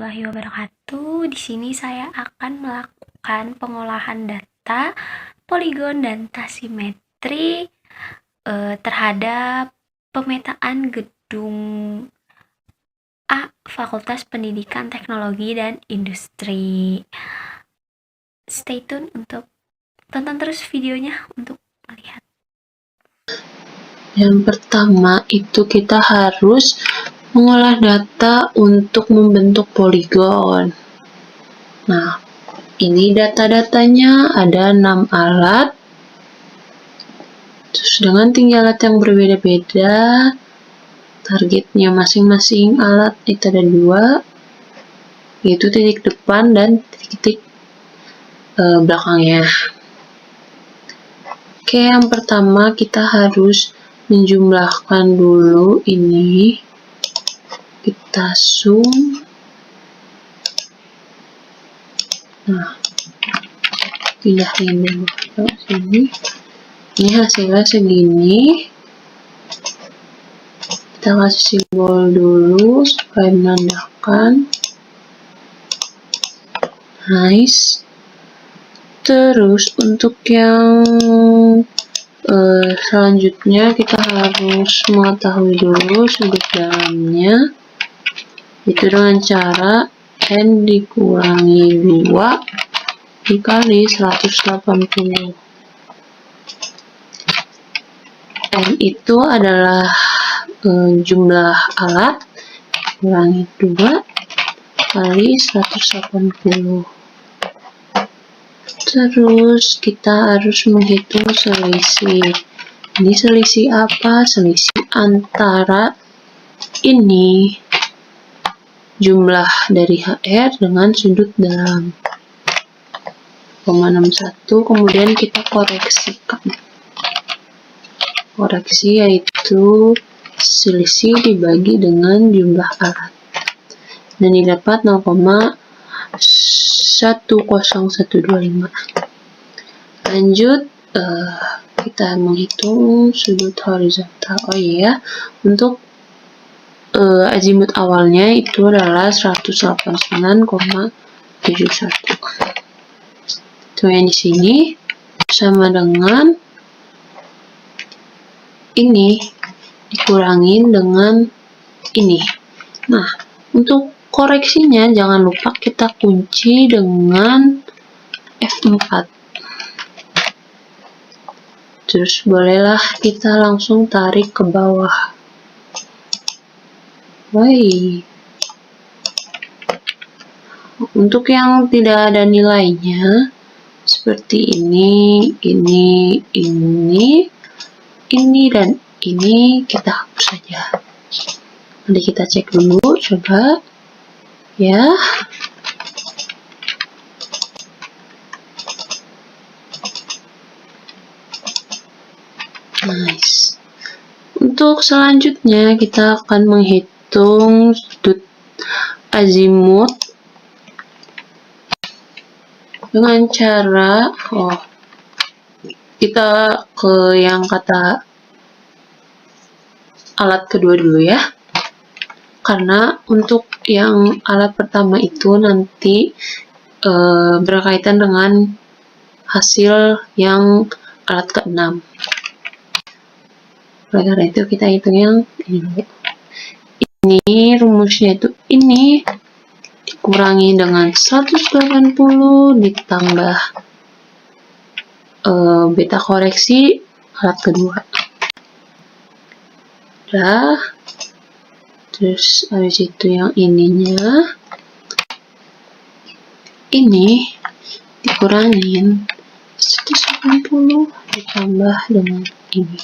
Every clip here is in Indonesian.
warahmatullahi wabarakatuh. Di sini saya akan melakukan pengolahan data poligon dan tasimetri terhadap pemetaan gedung A Fakultas Pendidikan Teknologi dan Industri. Stay tune untuk tonton terus videonya untuk melihat. Yang pertama itu kita harus mengolah data untuk membentuk poligon. Nah, ini data-datanya ada 6 alat. Terus dengan tinggi alat yang berbeda-beda, targetnya masing-masing alat itu ada 2, yaitu titik depan dan titik belakangnya. Oke, yang pertama kita harus menjumlahkan dulu ini. Kita zoom. Nah, pindahin dulu ke sini. Ini hasilnya segini. Kita kasih simbol dulu supaya menandakan. Nice. Terus untuk yang selanjutnya kita harus mengetahui dulu sudut dalamnya, itu dengan cara N dikurangi 2 dikali 180. N itu adalah jumlah alat kurangi 2 kali 180. Terus kita harus menghitung selisih. Ini selisih apa? Selisih antara ini jumlah dari HR dengan sudut dalam 0,61. Kemudian kita koreksikan. Koreksi yaitu selisih dibagi dengan jumlah alat. Dan didapat 0,10125. Lanjut, kita menghitung sudut horizontal. Oh iya, untuk azimut awalnya itu adalah 189,71. Itu yang di sini sama dengan ini dikurangin dengan ini. Nah, untuk koreksinya jangan lupa kita kunci dengan F4. Terus bolehlah kita langsung tarik ke bawah. Baik. Untuk yang tidak ada nilainya seperti ini, dan ini kita hapus saja. Nanti kita cek dulu, coba ya. Nice. Untuk selanjutnya kita akan menghitung sudut azimut dengan cara kita ke yang kata alat kedua dulu ya. Karena untuk yang alat pertama itu nanti berkaitan dengan hasil yang alat ke-6. Oleh karena itu kita hitung yang ini dulu. Ini rumusnya itu ini dikurangi dengan 180 ditambah beta koreksi alat kedua. Udah. Terus habis itu yang ininya ini dikurangin 180 ditambah dengan ini.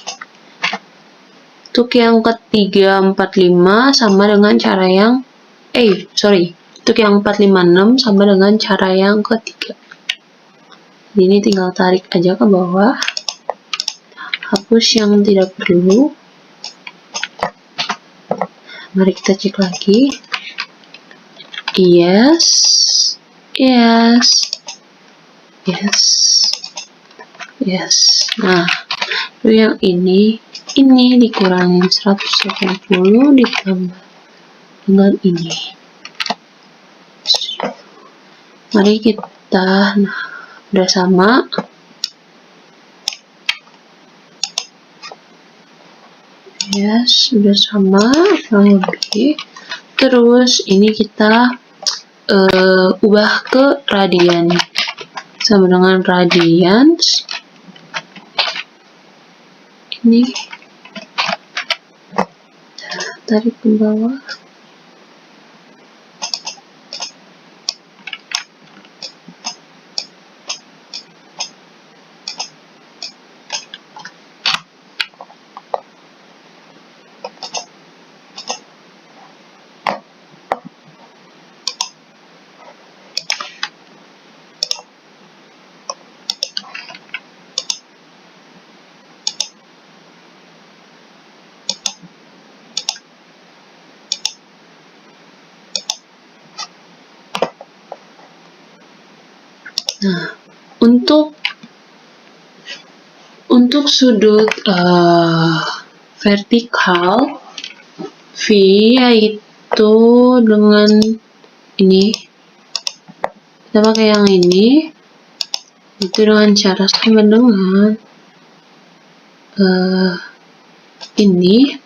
Untuk yang ketiga 45 sama dengan cara yang untuk yang 456 sama dengan cara yang ketiga. Ini tinggal tarik aja ke bawah. Hapus yang tidak perlu. Mari kita cek lagi. Yes. Nah, yang ini dikurangin 180 ditambah dengan ini. Mari kita, nah, udah sama. Ya, sudah sama kurang lebih. Terus ini kita ubah ke radian. Sama dengan radians. Ini tarik ke bawah. Nah, untuk sudut vertikal V yaitu dengan ini, kita pakai yang ini, itu dengan cara sama dengan ini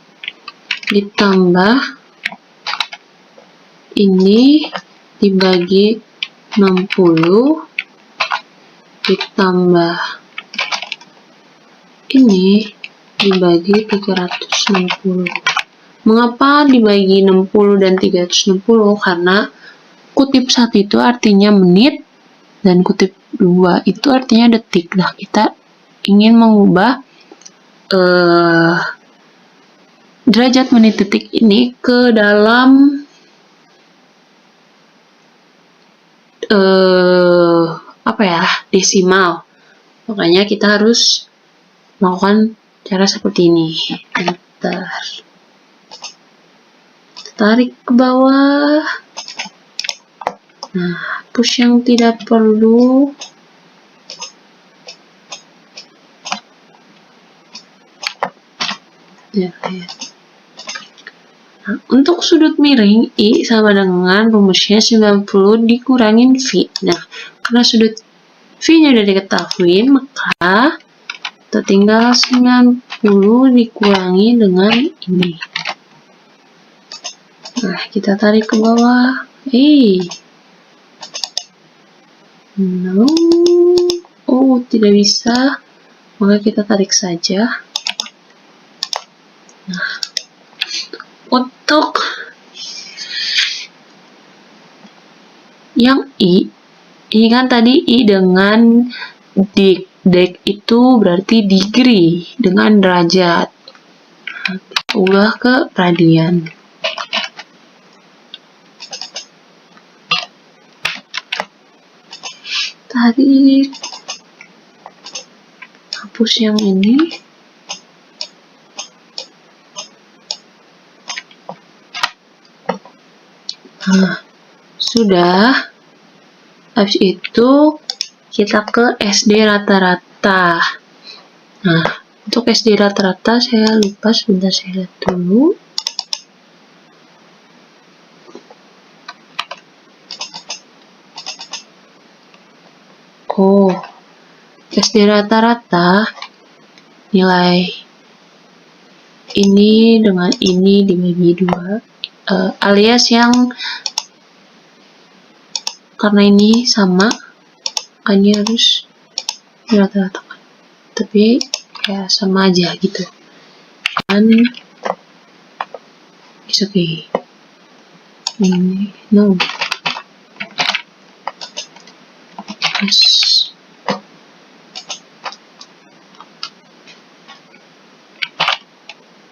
ditambah ini dibagi 60 ditambah ini dibagi 360. Mengapa dibagi 60 dan 360? Karena kutip 1 itu artinya menit dan kutip 2 itu artinya detik. Nah, kita ingin mengubah derajat menit detik ini ke dalam desimal. Makanya kita harus melakukan cara seperti ini. Enter. Tarik ke bawah. Nah, push yang tidak perlu. Ya. Nah, untuk sudut miring I sama dengan rumusnya 90 dikurangin V. Nah, karena sudut V-nya udah diketahui, maka kita tinggal 90 dikurangi dengan ini. Nah, kita tarik ke bawah. No. Oh, tidak bisa. Maka kita tarik saja. Nah, untuk yang I, ini kan tadi I dengan dek itu berarti degree dengan derajat. Ubah ke radian. Tarik. Hapus yang ini. Nah, sudah. Habis itu kita ke SD rata-rata. Nah, untuk SD rata-rata saya lupa, sebentar saya lihat dulu. Oh, SD rata-rata nilai ini dengan ini dibagi 2, alias yang karena ini sama, makanya harus rata-ratakan. Tapi ya sama aja gitu. Dan it's okay. Ini no. Yes.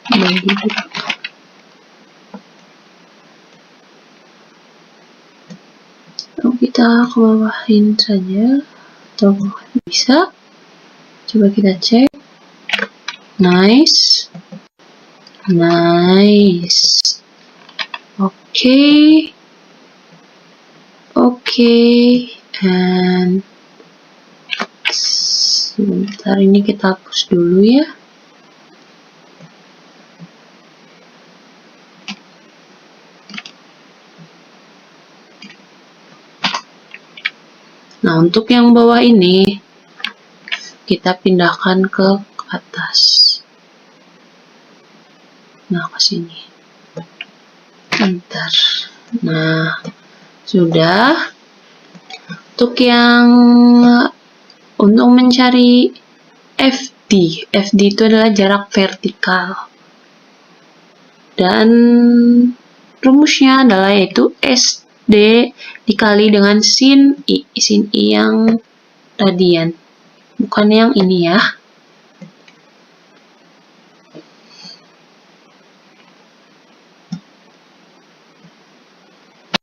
Bagi dua. Kita ke bawahin saja, atau bisa. Coba kita cek. Nice. Okay. And sebentar, ini kita hapus dulu ya. Nah, untuk yang bawah ini kita pindahkan ke atas. Nah, ke sini. Bentar. Nah, sudah. Untuk mencari FD itu adalah jarak vertikal. Dan rumusnya adalah yaitu SD dikali dengan sin I. Sin I yang radian. Bukan yang ini ya.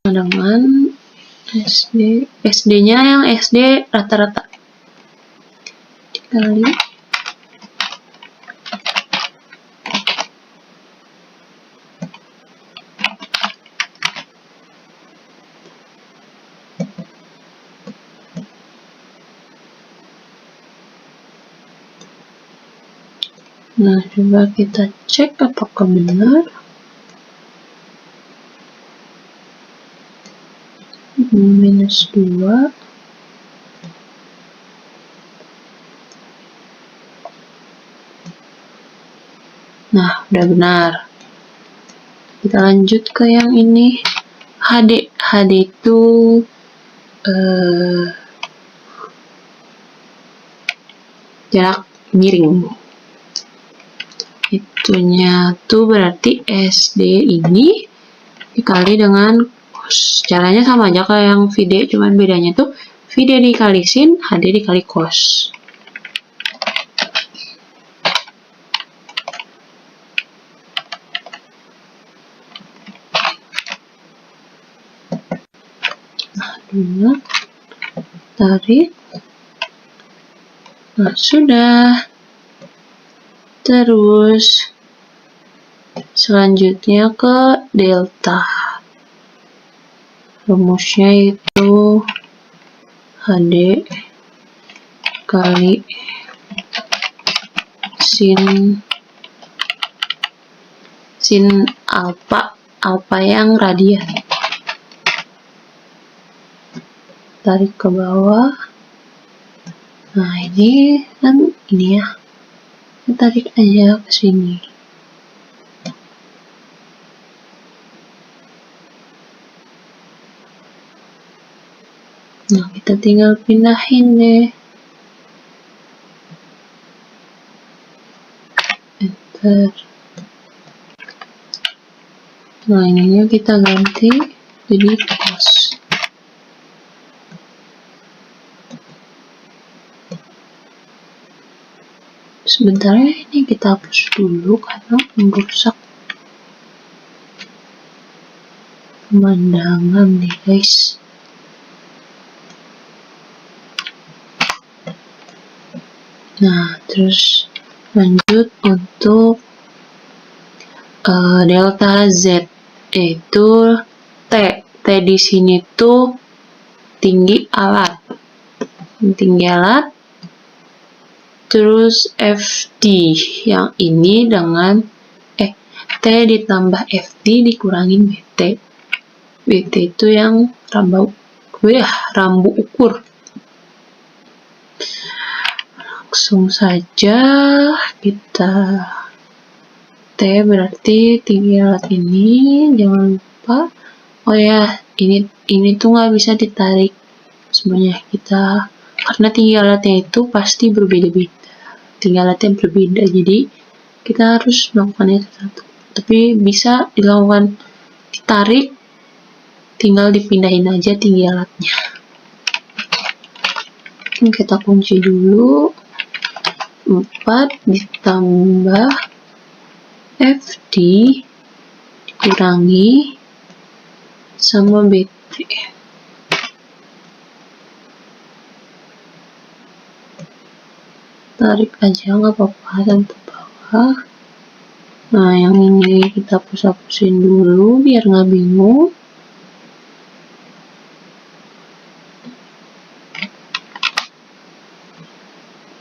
Dengan SD-nya yang SD rata-rata dikali Nah, coba kita cek apakah benar. -2. Nah, udah benar. Kita lanjut ke yang ini. HD itu jarak miring. Itunya tuh berarti SD ini dikali dengan cos. Caranya sama aja kayak yang VD, cuman bedanya tuh VD dikali sin, HD dikali cos. Nah, dulu tarik. Nah, sudah. Terus selanjutnya ke delta. Rumusnya itu HD kali sin alpha yang radian. Tarik ke bawah. Nah, ini kan ini ya. Tarik aja ke sini. Nah, kita tinggal pindahin deh. Enter. Nah, ininya kita ganti jadi cos. Sebentar ya, ini kita hapus dulu karena merusak pemandangan nih guys. Nah, terus lanjut untuk delta Z, yaitu T di sini tuh tinggi alat. Terus FD yang ini dengan T ditambah FD dikurangin BT. BT itu yang rambu ukur. Langsung saja kita T berarti tinggi alat ini, jangan lupa. Oh ya, ini tuh nggak bisa ditarik semuanya kita, karena tinggi alatnya itu pasti berbeda-beda. Tinggi alatnya berbeda, jadi kita harus melakukannya satu. Tapi bisa dilakukan ditarik, tinggal dipindahin aja tinggi alatnya. Kita kunci dulu. 4 ditambah FD dikurangi sama BT. Tarik aja nggak apa-apa sampai bawah. Nah, yang ini kita hapus-hapusin dulu biar nggak bingung.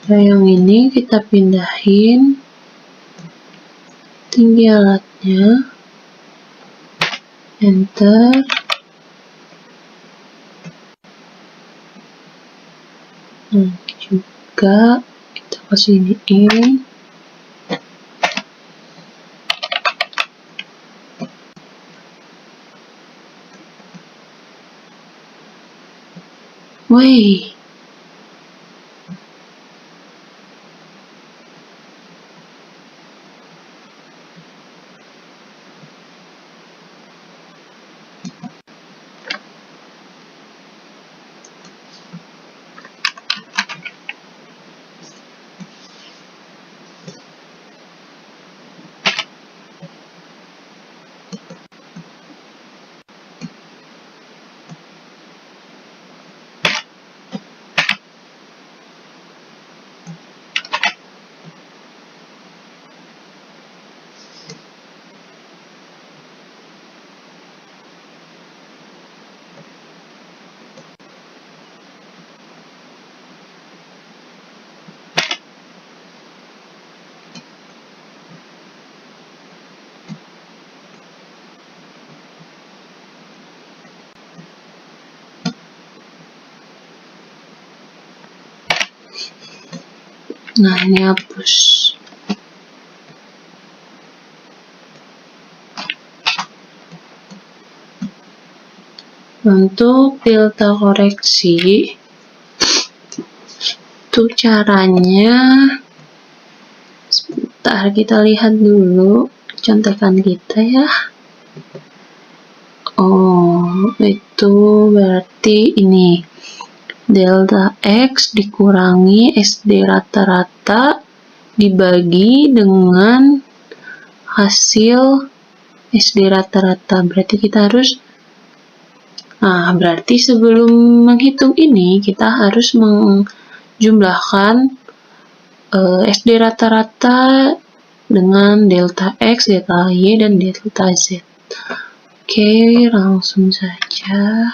Nah, yang ini kita pindahin tinggi alatnya. Enter. juga kita kesiniin. Wih, nah ini hapus. Untuk delta koreksi itu caranya, sebentar kita lihat dulu contekan kita ya. Oh, itu berarti ini delta X dikurangi SD rata-rata dibagi dengan hasil SD rata-rata. Berarti kita harus, berarti sebelum menghitung ini kita harus menjumlahkan SD rata-rata dengan delta X, delta Y, dan delta Z. Oke, langsung saja.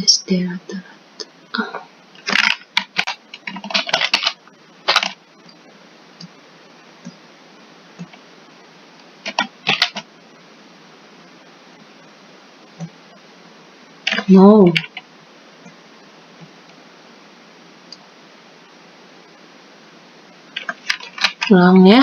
SD rata-rata. No. Ulang ya.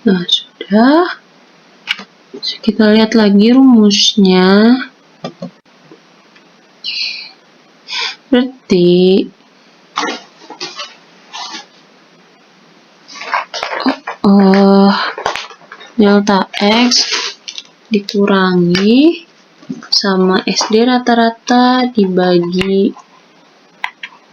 Nah, sudah. Kita lihat lagi rumusnya. Berarti delta X dikurangi sama SD rata-rata dibagi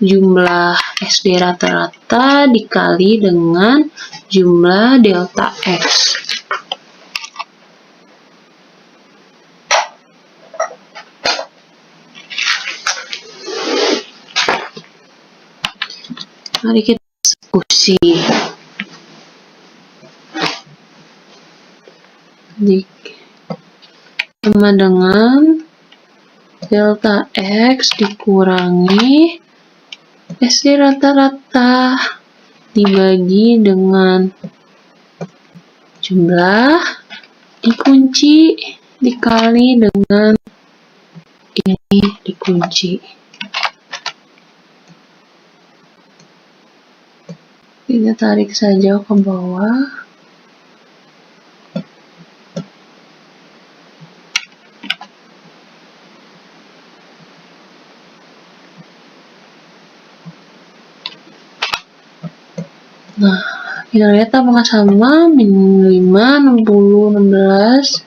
jumlah SD rata-rata dikali dengan jumlah delta X. Mari kita eksekusi. Sama dengan delta X dikurangi SD rata-rata dibagi dengan jumlah dikunci dikali dengan ini dikunci. Kita tarik saja ke bawah. Nah, kita lihat apakah sama, min 5, 60, 16.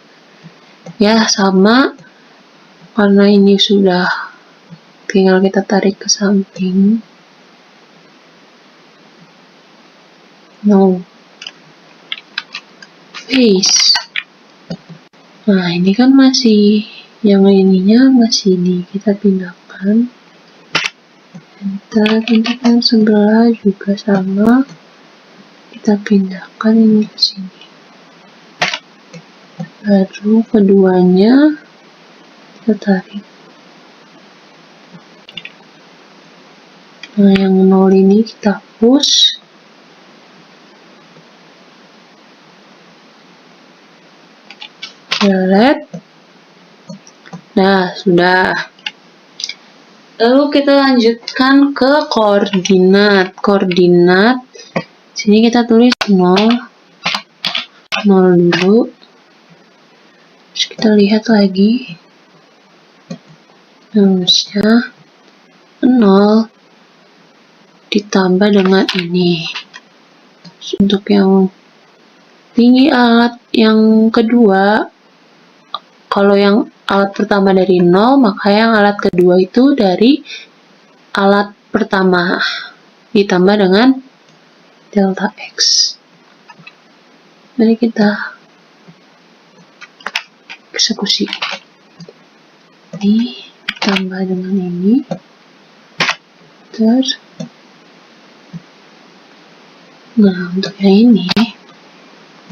Ya, sama. Karena ini sudah tinggal kita tarik ke samping. No. Face. Nah, ini kan masih, yang ininya masih kita pindahkan. Kita pindahkan sebelah juga sama. kita pindahkan ini ke sini. Baru keduanya kita tarik. Nah, yang 0 ini kita hapus. Delete. Nah, sudah. Lalu kita lanjutkan ke koordinat. Koordinat. Sini kita tulis 0 dulu. Terus kita lihat lagi. Harusnya 0 ditambah dengan ini. Terus untuk yang tinggi alat yang kedua, kalau yang alat pertama dari 0, maka yang alat kedua itu dari alat pertama ditambah dengan delta X. Mari kita eksekusi. Ini tambah dengan ini. Terus, nah untuk yang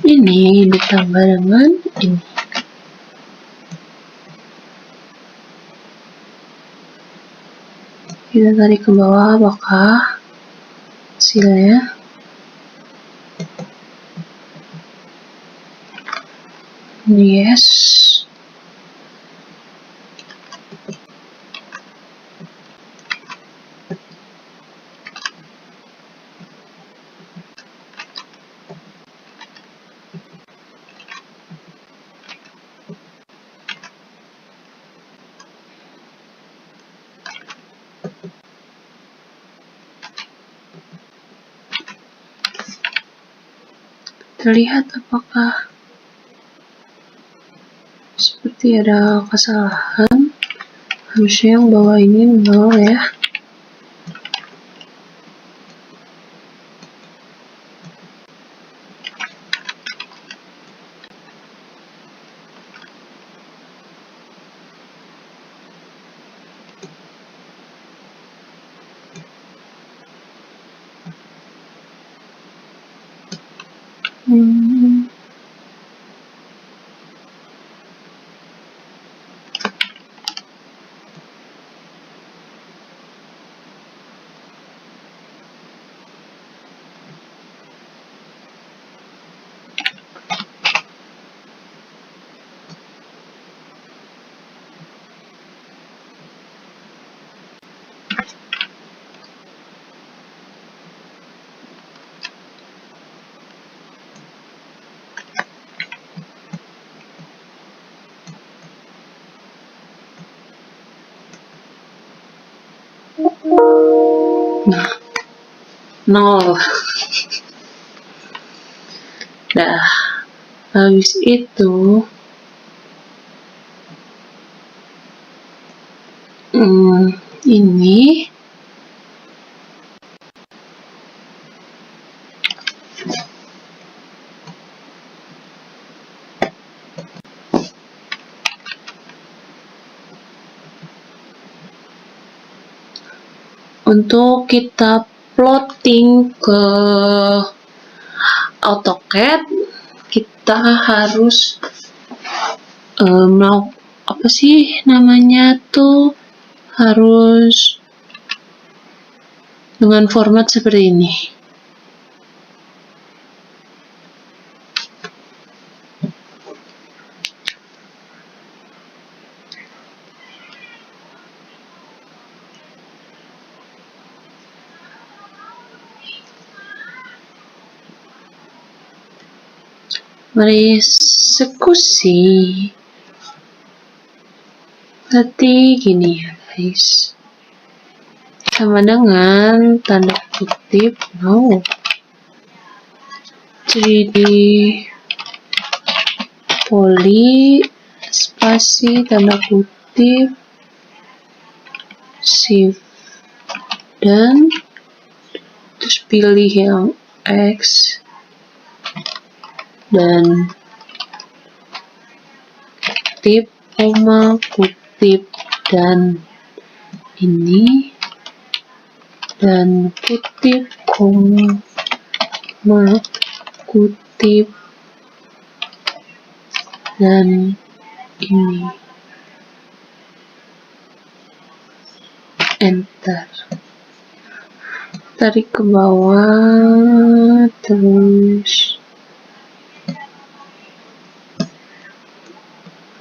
ini ditambah dengan ini. Kita tarik ke bawah, apakah hasilnya? Yes. Terlihat apakah seperti ada kesalahan. Harusnya yang bawah ini 0 ya. Nah, 0. Dah, habis itu ini untuk kita plotting ke AutoCAD, kita harus apa sih namanya tuh, harus dengan format seperti ini. Mari eksekusi. Berarti gini ya guys, sama dengan tanda kutip no 3D poly spasi tanda kutip shift dan terus pilih yang X dan kutip koma kutip dan ini dan kutip koma kutip, dan ini. Enter. Tarik ke bawah, terus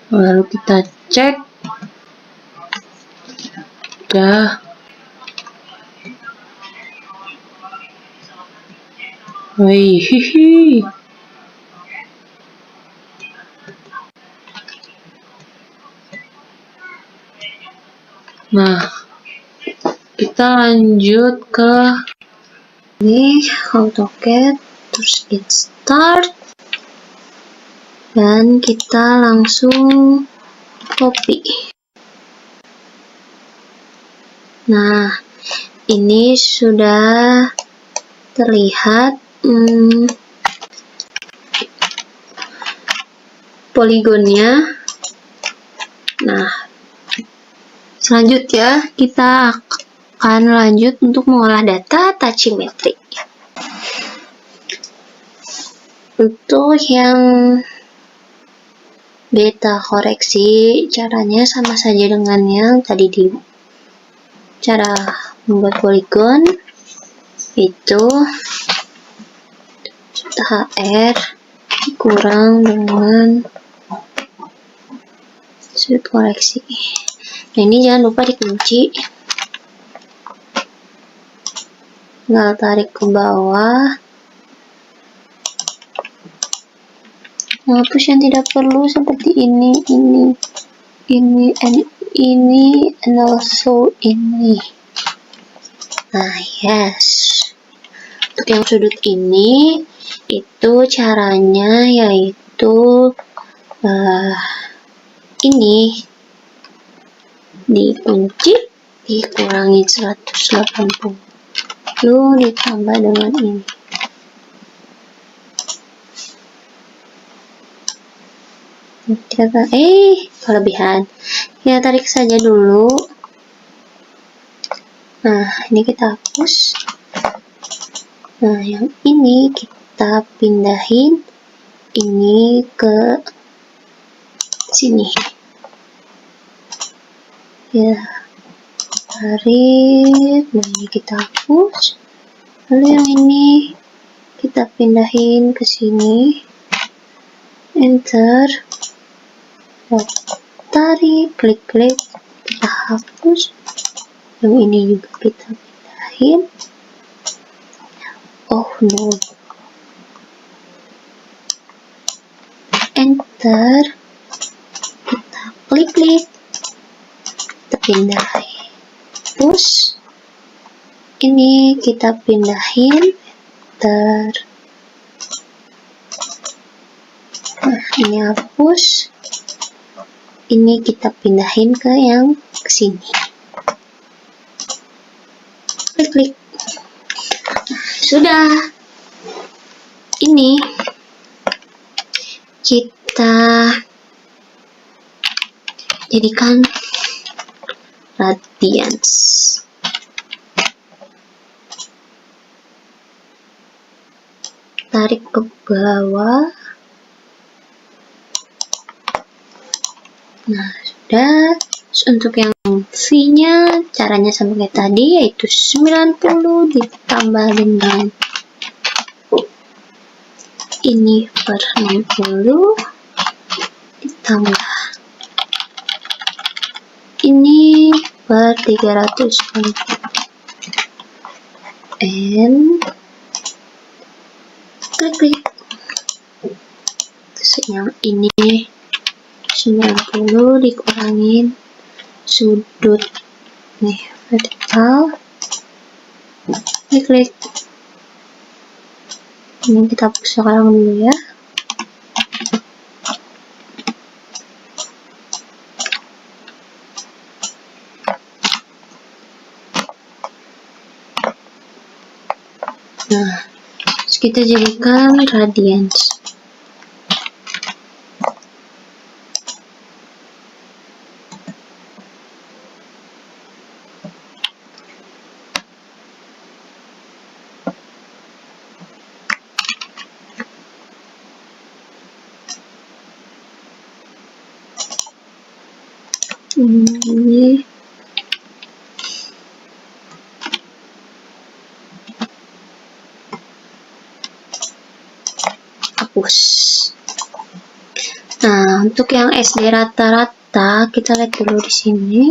lalu kita cek. Udah. Wih, hihi. Nah, kita lanjut ke ini AutoCAD, terus Get Start, dan kita langsung copy. Nah, ini sudah terlihat poligonnya. Nah, selanjutnya kita akan lanjut untuk mengolah data tachymetry. Untuk yang beta koreksi, caranya sama saja dengan yang tadi di cara membuat poligon, itu HR kurang dengan sudut koreksi. Nah, ini jangan lupa dikunci. Tinggal tarik ke bawah. Hapus yang tidak perlu seperti ini, and also ini. Nah, yes. Untuk yang sudut ini, itu caranya yaitu ini dikunci, dikurangi 180, lalu ditambah dengan ini. Kita kelebihan. Kita tarik saja dulu. Nah, ini kita hapus. Nah, yang ini kita pindahin ini ke sini. Ya, tarik. Nah, ini kita hapus. Lalu yang ini kita pindahin ke sini. Enter. Tarik, klik, kita hapus. Yang ini juga kita pindahin. Oh no. Enter. Kita klik, kita pindahin. Push. Ini kita pindahin. Enter. Nah, ini hapus. Ini kita pindahin ke yang kesini. Klik. Sudah. Ini kita jadikan radians. Tarik ke bawah. Nah, sudah. Untuk yang V-nya caranya sama kayak tadi, yaitu 90 ditambah dengan ini per 60 ditambah ini per 360 and klik. Terus yang ini 90 dikurangin sudut nih vertikal, klik. Ini kita hapus sekarang dulu ya. Nah, terus kita jadikan radians. Ini hapus. Nah, untuk yang SD rata-rata kita lihat dulu di sini.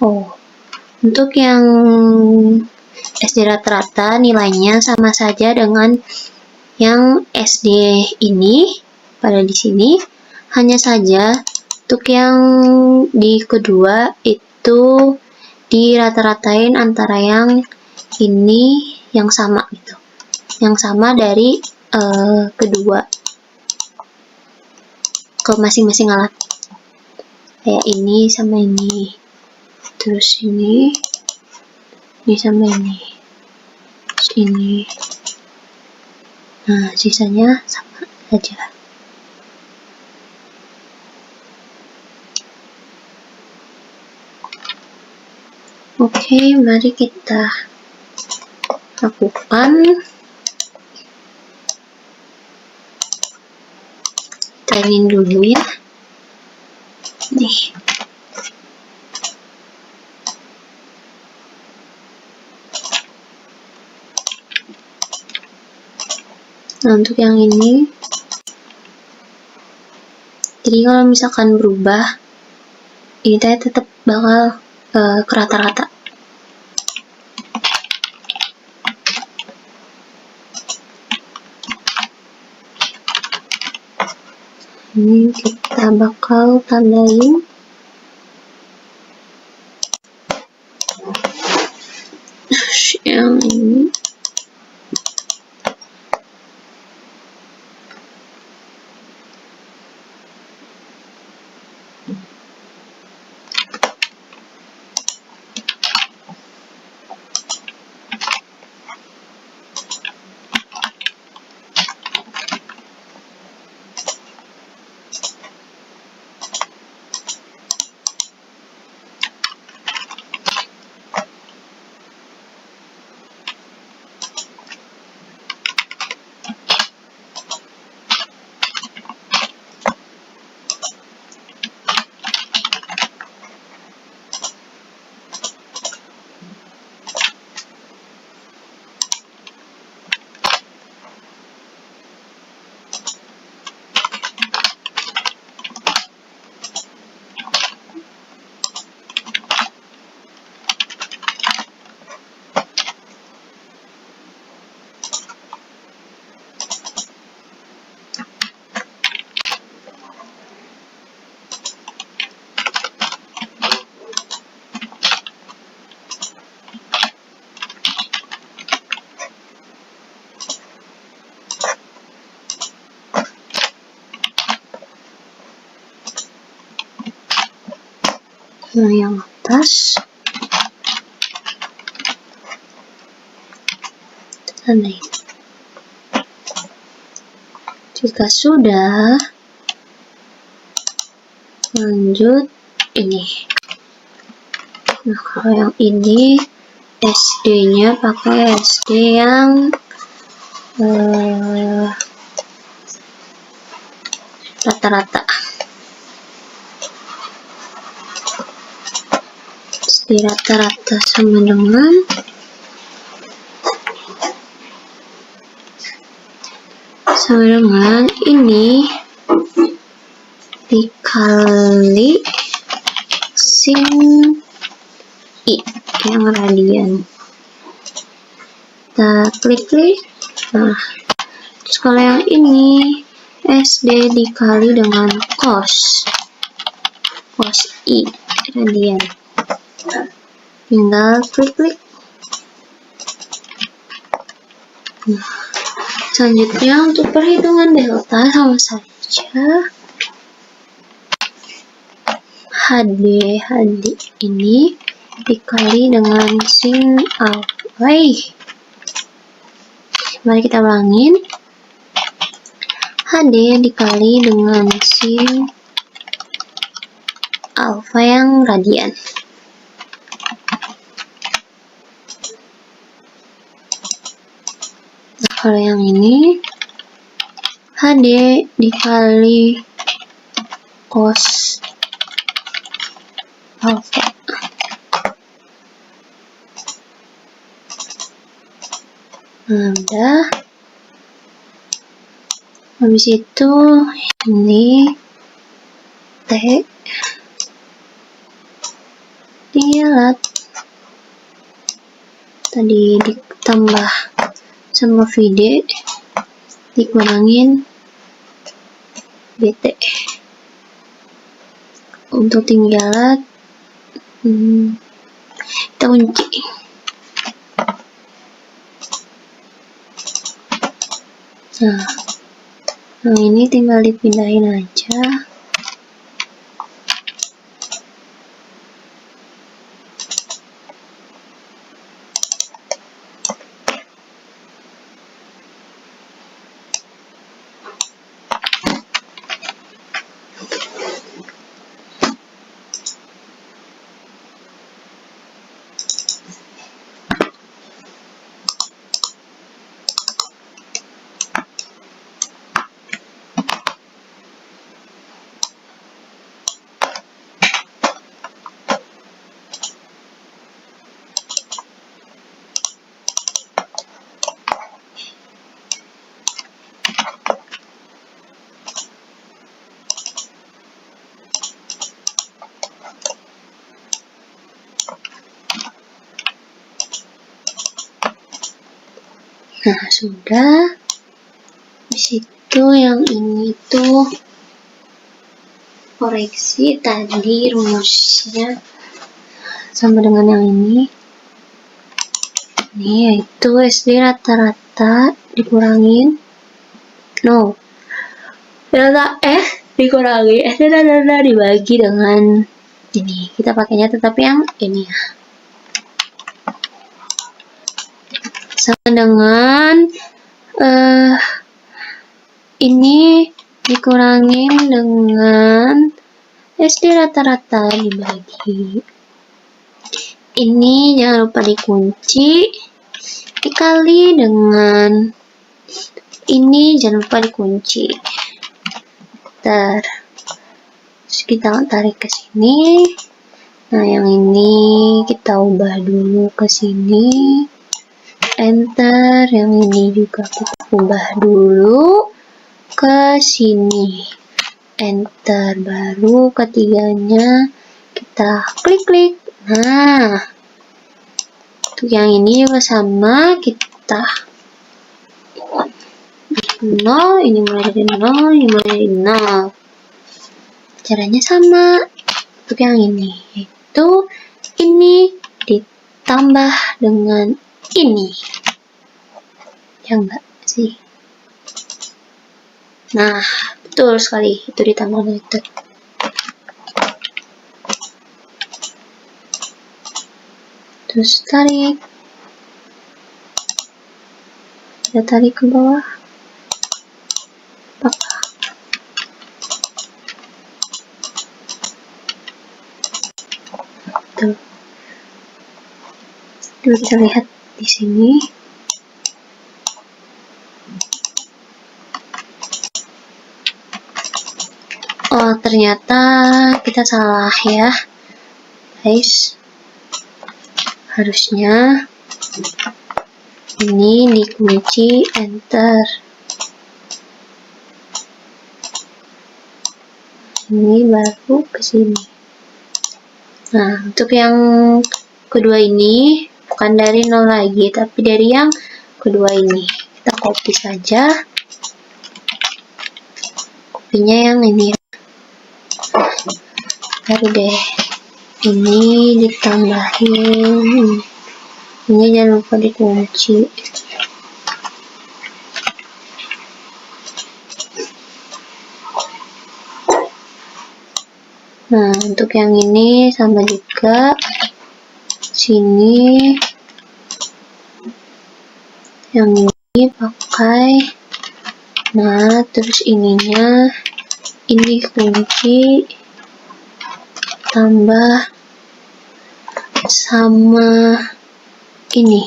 Oh, untuk yang SD rata-rata nilainya sama saja dengan yang SD ini pada di sini. Hanya saja untuk yang di kedua itu dirata-ratain antara yang ini yang sama gitu, yang sama dari kedua ke masing-masing alat, kayak ini sama ini, terus ini sama ini, terus ini. Nah, sisanya sama saja. Oke, mari kita lakukan. Kita dulu ya. Nih. Nah, untuk yang ini, jadi kalau misalkan berubah, ini tetap bakal ke rata-rata. Ini kita bakal tandain yang ini. Nah, yang atas tandain. Jika sudah, lanjut ini. Nah, kalau yang ini SD-nya pakai SD yang rata-rata. SD rata-rata sama dengan ini dikali sin I yang radian. Kita klik. Nah, terus kalau yang ini SD dikali dengan cos I radian. Tinggal klik. Nah, selanjutnya untuk perhitungan delta sama saja HD ini dikali dengan sin alpha. Mari kita ulangin. HD dikali dengan sin alpha yang radian. Kalau yang ini HD dikali cos alfa. Nah, udah. Habis itu ini T dialat tadi ditambah sama VD dikurangin BT. Untuk tinggi alat kita kunci. Nah, yang ini tinggal dipindahin aja. Nah, sudah. Di situ yang ini tuh koreksi tadi rumusnya sama dengan yang ini. Ini yaitu SD rata-rata dikurangin delta S dikurangi SD rata-rata dibagi dengan ini. Kita pakainya tetap yang ini ya. Sama dengan ini dikurangin dengan SD rata-rata dibagi ini, jangan lupa dikunci, dikali dengan ini, jangan lupa dikunci. Terus kita tarik ke sini. Nah, yang ini kita ubah dulu ke sini, enter. Yang ini juga kita ubah dulu ke sini, enter. Baru ketiganya kita klik-klik. Nah, untuk yang ini juga sama, kita 0, ini mulai dari 0, ini mulai dari 0. Caranya sama untuk yang ini, yaitu ini ditambah dengan ini. Ya enggak sih? Nah, betul sekali, itu ditambah dengan itu. Terus tarik, kita tarik ke bawah, tuh. Tuh, kita lihat di sini. Oh, ternyata kita salah ya, guys. Harusnya ini dikunci, enter. Ini baru ke sini. Nah, untuk yang kedua ini bukan dari 0 lagi, tapi dari yang kedua ini. Kita copy saja. Kopinya yang ini. Baru deh. Ini ditambahin. Ini jangan lupa dikunci. Nah, untuk yang ini sama juga. Sini. Yang ini pakai. Nah, terus ininya. Ini kunci. Tambah sama ini.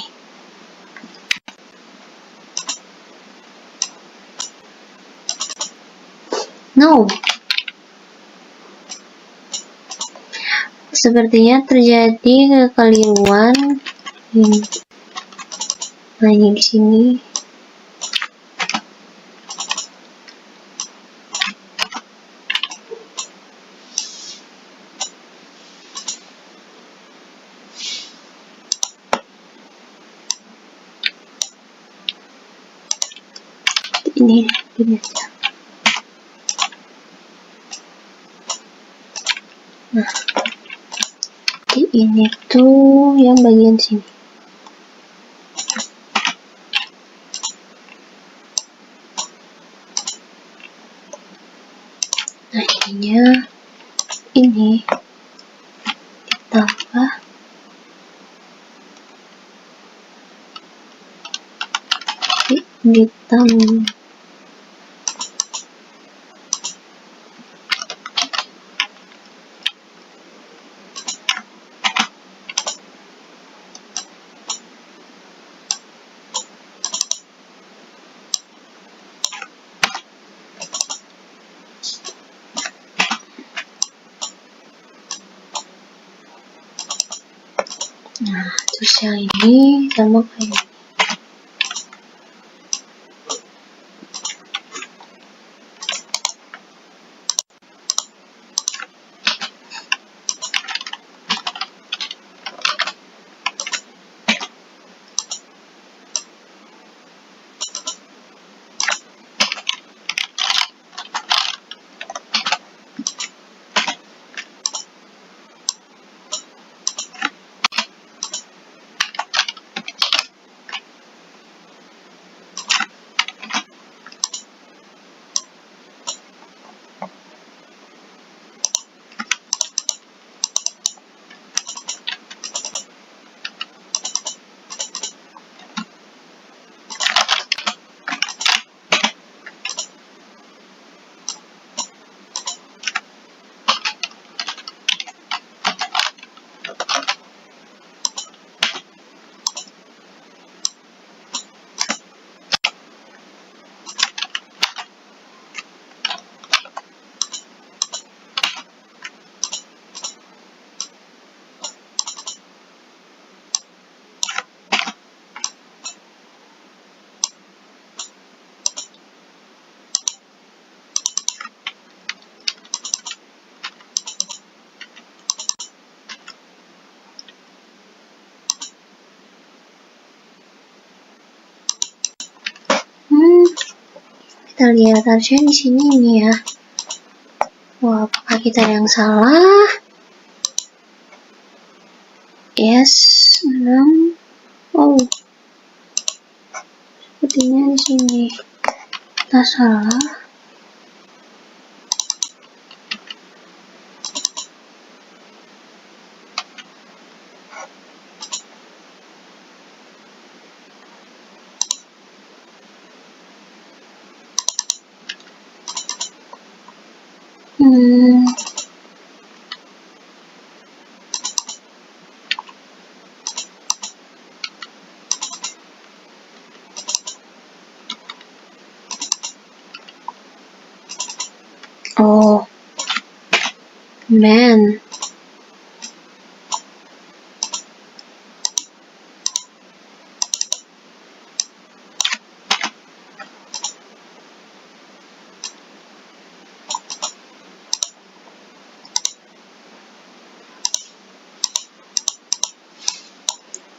No. Sepertinya terjadi kekeliruan. Nah, ini di sini. Ini aja. Nah, ini tuh yang bagian sini. Nah, ininya ini ditambah ditambah nah, terus yang ini sama kayak ini. Kita lihat harusnya di sini ini ya. Wah, apakah kita ada yang salah? Yes, 6. Oh, sepertinya di sini kita salah. Oh, man.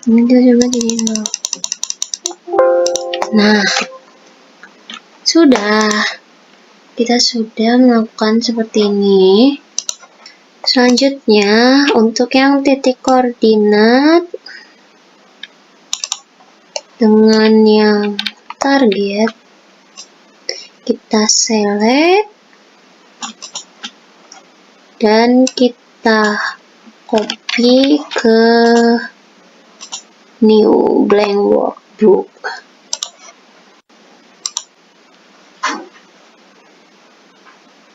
Ini kita coba jadi 0. Nah, sudah. Kita sudah melakukan seperti ini. Selanjutnya, untuk yang titik koordinat dengan yang target, kita select dan kita copy ke new blank workbook.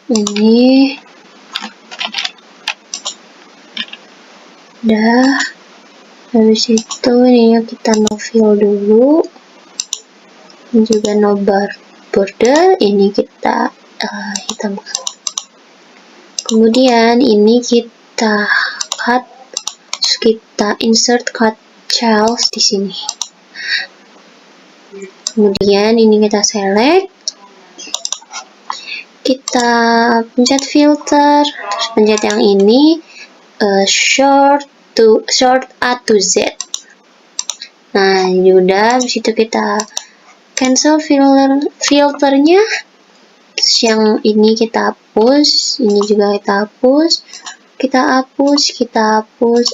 Ini udah. Habis itu ininya kita no fill dulu. Ini juga no border. Ini kita hitamkan. Kemudian ini kita cut, terus kita insert cut cells di sini. Kemudian ini kita select, kita pencet filter, terus pencet yang ini short A to Z. Nah, ini udah. Habis itu kita cancel filternya. Terus yang ini kita hapus, ini juga kita hapus. Kita hapus,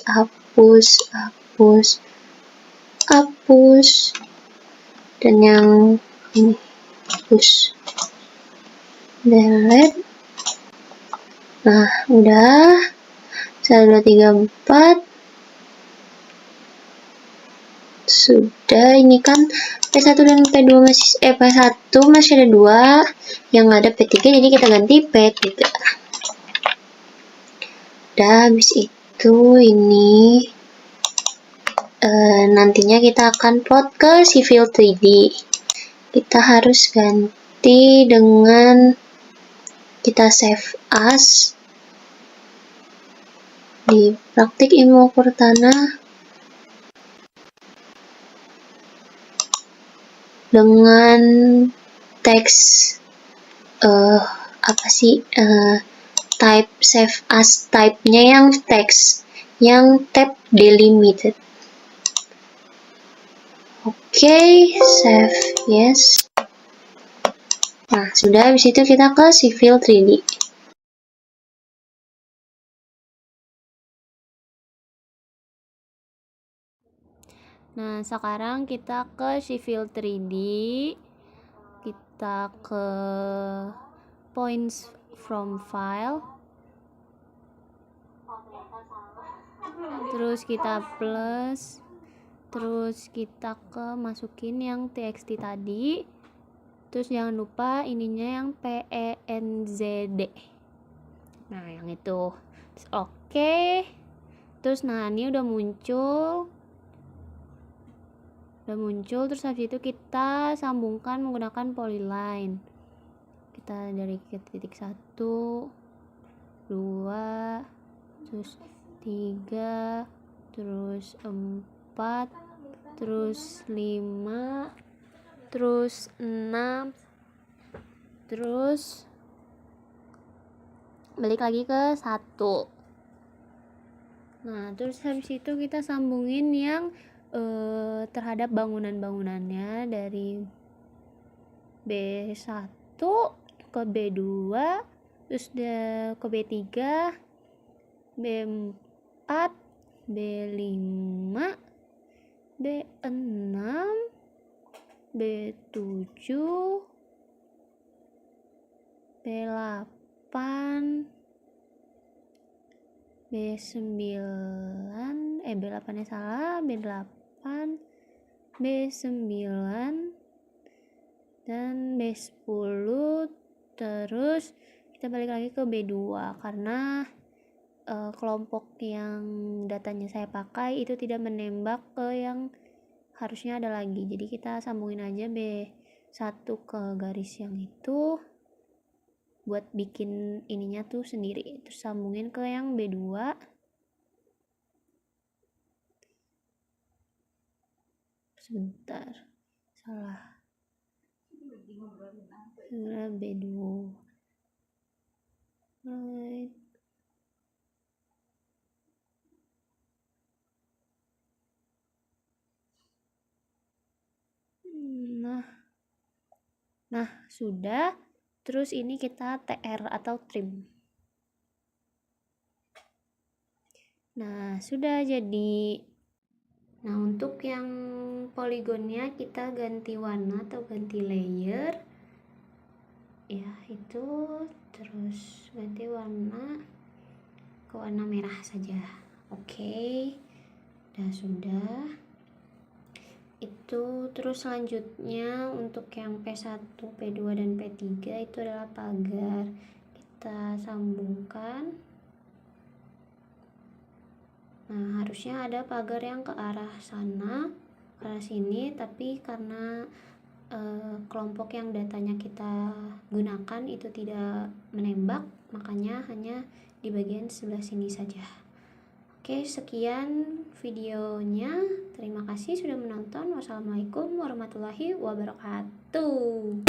hapus. Dan yang ini hapus. Delete. Nah, udah. 1, 2, 3, 4. Sudah, ini kan P1 dan P2 P1 masih ada 2, yang ada P3, jadi kita ganti P3. Udah, habis itu ini nantinya kita akan plot ke Civil 3D. Kita harus ganti dengan kita save as di praktik ilmu Cortana dengan teks type save as type-nya yang teks, yang tab delimited. Oke, save yes. Nah, sudah. Habis itu kita ke Civil 3D. Nah, sekarang kita ke Civil 3D. Kita ke points from file. Terus kita plus. Terus kita ke masukin yang txt tadi. Terus jangan lupa ininya yang PENZD. Nah, yang itu. Terus oke. Terus nah, ini udah muncul. Terus habis itu kita sambungkan menggunakan polyline. Kita dari titik 1, 2, terus 3, terus 4, terus 5, terus 6, terus balik lagi ke 1. Nah, terus habis itu kita sambungin yang terhadap bangunan-bangunannya dari B1 ke B2, terus ke B3, B4, B5, B6, B7, B8, B9, B8-nya salah, B8, B9, dan B10. Terus kita balik lagi ke B2 karena kelompok yang datanya saya pakai itu tidak menembak ke yang harusnya ada lagi, jadi kita sambungin aja B1 ke garis yang itu buat bikin ininya tuh sendiri, terus sambungin ke yang B2. Sebentar, salah, B2 right. Nah, sudah. Terus ini kita TR atau trim. Nah, sudah jadi. Nah, untuk yang poligonnya kita ganti warna atau ganti layer. Ya, itu. Terus ganti warna ke warna merah saja. Oke. Dan sudah. Itu terus selanjutnya untuk yang P1, P2 dan P3 itu adalah pagar. Kita sambungkan. Nah, harusnya ada pagar yang ke arah sana, ke arah sini, tapi karena kelompok yang datanya kita gunakan itu tidak menembak, makanya hanya di bagian sebelah sini saja. Oke, sekian videonya. Terima kasih sudah menonton. Wassalamualaikum warahmatullahi wabarakatuh.